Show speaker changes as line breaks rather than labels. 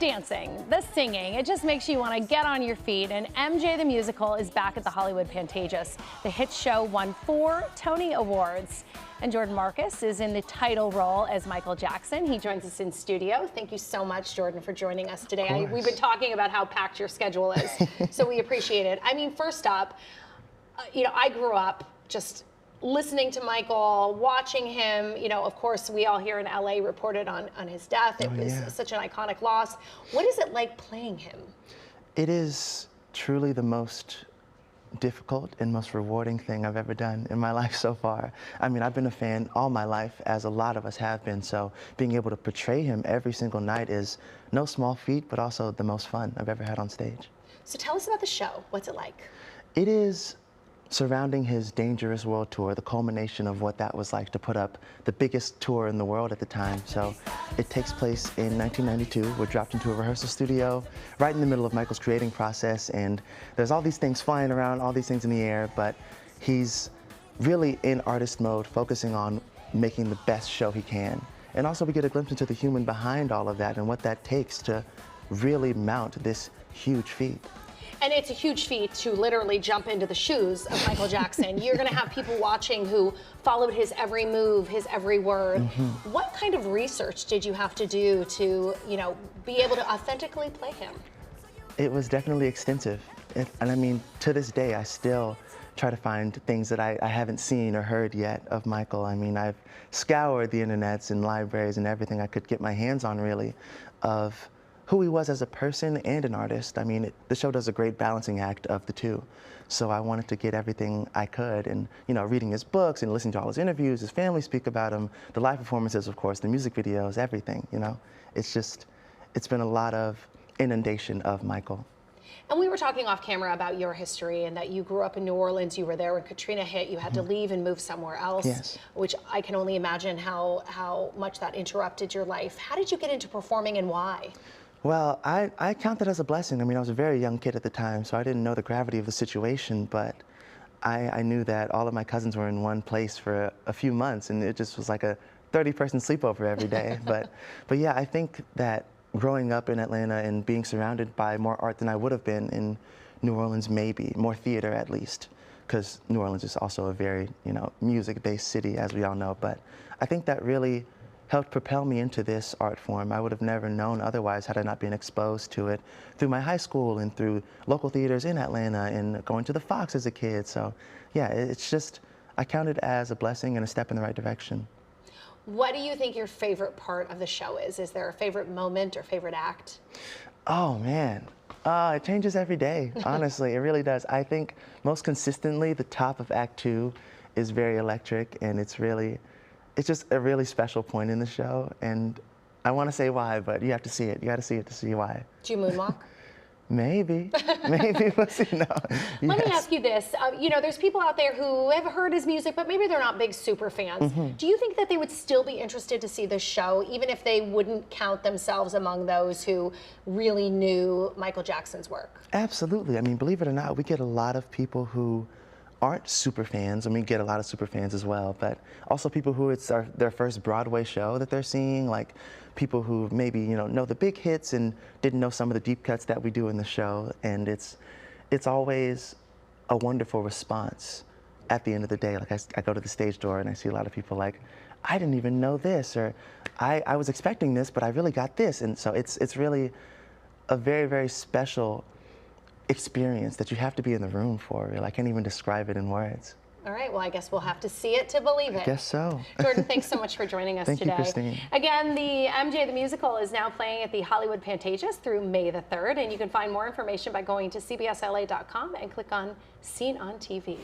dancing, the singing, it just makes you want to get on your feet. And MJ the Musical is back at the Hollywood Pantages. The hit show won 4 Tony Awards. And Jordan Markus is in the title role as Michael Jackson. He joins us in studio. Thank you so much, Jordan, for joining us today. We've been talking about how packed your schedule is, so we appreciate it. I mean, first up, I grew up just listening to Michael, watching him. Of course, we all here in LA reported on his death. It was such an iconic loss. What is it like playing him? It is truly the most difficult and most rewarding thing I've ever done in my life so far. I mean, I've been a fan all my life, as a lot of us have been, so being able to portray him every single night is no small feat, but also the most fun I've ever had on stage. So tell us about the show. What's it like? It is surrounding his Dangerous World Tour, the culmination of what that was like to put up the biggest tour in the world at the time. So it takes place in 1992. We're dropped into a rehearsal studio right in the middle of Michael's creating process, and there's all these things flying around, all these things in the air, but he's really in artist mode, focusing on making the best show he can. And also we get a glimpse into the human behind all of that and what that takes to really mount this huge feat. And it's a huge feat to literally jump into the shoes of Michael Jackson. You're going to have people watching who followed his every move, his every word. What kind of research did you have to do to, be able to authentically play him? It was definitely extensive. And I mean, to this day, I still try to find things that I haven't seen or heard yet of Michael. I mean, I've scoured the internets and libraries and everything I could get my hands on, really, of who he was as a person and an artist. I mean, the show does a great balancing act of the two. So I wanted to get everything I could, and reading his books and listening to all his interviews, his family speak about him, the live performances, of course, the music videos, everything, It's been a lot of inundation of Michael. And we were talking off camera about your history and that you grew up in New Orleans. You were there when Katrina hit. You had to leave and move somewhere else, which I can only imagine how much that interrupted your life. How did you get into performing and why? Well, I count that as a blessing. I mean, I was a very young kid at the time, so I didn't know the gravity of the situation, but I knew that all of my cousins were in one place for a few months, and it just was like a 30-person sleepover every day. but yeah, I think that growing up in Atlanta and being surrounded by more art than I would have been in New Orleans, maybe, more theater at least, because New Orleans is also a very, music-based city, as we all know, but I think that really helped propel me into this art form. I would have never known otherwise had I not been exposed to it through my high school and through local theaters in Atlanta and going to the Fox as a kid. So yeah, it's just, I count it as a blessing and a step in the right direction. What do you think your favorite part of the show is? Is there a favorite moment or favorite act? Oh man, it changes every day, honestly, it really does. I think most consistently the top of Act 2 is very electric, and it's just a really special point in the show, and I want to say why, but you have to see it. You got to see it to see why. Do you moonwalk? Maybe. Maybe. We'll see. No. Let me ask you this. There's people out there who have heard his music, but maybe they're not big super fans. Do you think that they would still be interested to see this show, even if they wouldn't count themselves among those who really knew Michael Jackson's work? Absolutely. I mean, believe it or not, we get a lot of people who aren't super fans. I mean, get a lot of super fans as well, but also people who it's their first Broadway show that they're seeing, like people who maybe know the big hits and didn't know some of the deep cuts that we do in the show. And it's always a wonderful response at the end of the day. Like I go to the stage door and I see a lot of people like, I didn't even know this, or I was expecting this, but I really got this. And so it's really a very, very special experience that you have to be in the room for. Really. I can't even describe it in words. All right, well, I guess we'll have to see it to believe it. I guess so. Jordan, thanks so much for joining us today. Thank you, Christine. Again, the MJ the Musical is now playing at the Hollywood Pantages through May the 3rd, and you can find more information by going to cbsla.com and click on Seen on TV.